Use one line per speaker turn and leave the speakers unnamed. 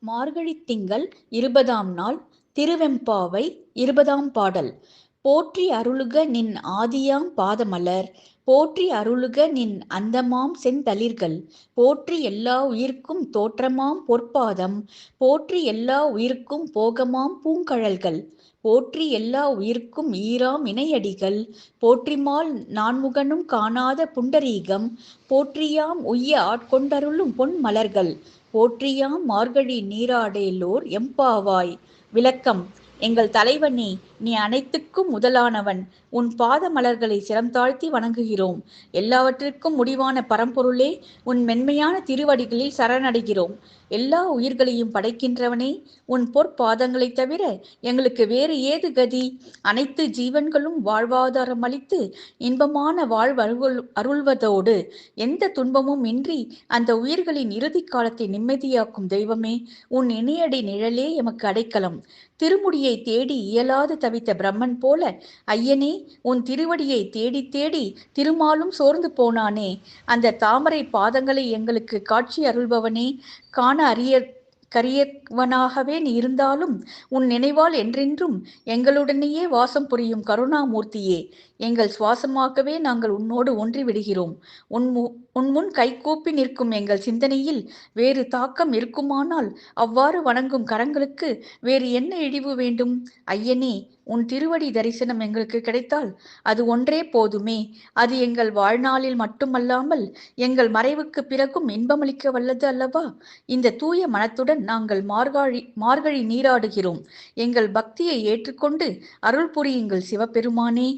மார்கழித் திங்கள் 20ஆம் நாள் திருவெம்பாவை 20ஆம் பாடல். போற்றி அருளுக நின் ஆதியாம் பாதமலர், போற்றி அருளுக நின் அந்தமாம் செந்தளிர்கள், போற்றி எல்லா உயிர்க்கும் தோற்றமாம் பொற்பாதம், போற்றி எல்லா உயிர்க்கும் போகமாம் பூங்கழல்கள், போற்றி எல்லா உயிர்க்கும் ஈராம் இணையடிகள், போற்றிமால் நான்முகனும் காணாத புண்டரீகம், போற்றியாம் உய்ய ஆட்கொண்டருளும் பொன் மலர்கள், போற்றியாம் மார்கழி நீராடேலோர் எம்பாவாய். விளக்கம். எங்கள் தலைவனே, நீ அனைத்துக்கும் முதலானவன். உன் பாத மலர்களை சிரம் தாழ்த்தி வணங்குகிறோம். எல்லாவற்றிற்கும் முடிவான பரம்பொருளே, உன் மென்மையான திருவடிகளில் சரணடைகிறோம். எல்லா உயிர்களையும் படைக்கின்றவனே, உன் பொற்பாதங்களைத் தவிர எங்களுக்கு வேறு ஏது கதி? அனைத்து ஜீவன்களும் வாழ்வாதாரம் அளித்து இன்பமான வாழ்வு அருள்வதோடு எந்த துன்பமும் இன்றி அந்த உயிர்களின் இறுதி காலத்தை நிம்மதியாக்கும் தெய்வமே, உன் இணையடி நிழலே எமக்கு அடைக்கலம். திருமுடியை தேடி இயலாது தவித்த பிரம்மன் போல ஐயனே, உன் திருவடியை தேடி தேடி திருமாலும் சோர்ந்து போனானே, அந்த தாமரை பாதங்களை எங்களுக்கு காட்சி அருள்பவனே, காண கரியவனாகவே நீ இருந்தாலும் உன் நினைவால் என்றென்றும் எங்களுடனேயே வாசம் புரியும் கருணாமூர்த்தியே, எங்கள் சுவாசமாகவே நாங்கள் உன்னோடு ஒன்றி விடுகிறோம். உன் முன் கைகூப்பி நிற்கும் எங்கள் சிந்தனையில் வேறு தாக்கம் இருக்குமானால் அவ்வாறு வணங்கும் கரங்களுக்கு வேறு என்ன இழிவு வேண்டும்? ஐயனே, உன் திருவடி தரிசனம் எங்களுக்கு கிடைத்தால் அது ஒன்றே போதுமே. அது எங்கள் வாழ்நாளில் மட்டுமல்லாமல் எங்கள் மறைவுக்கு பிறகும் இன்பமளிக்க வல்லது அல்லவா? இந்த தூய மனத்துடன் நாங்கள் மார்கழி நீராடுகிறோம். எங்கள் பக்தியை ஏற்றுக்கொண்டு அருள் புரியுங்கள் சிவபெருமானே.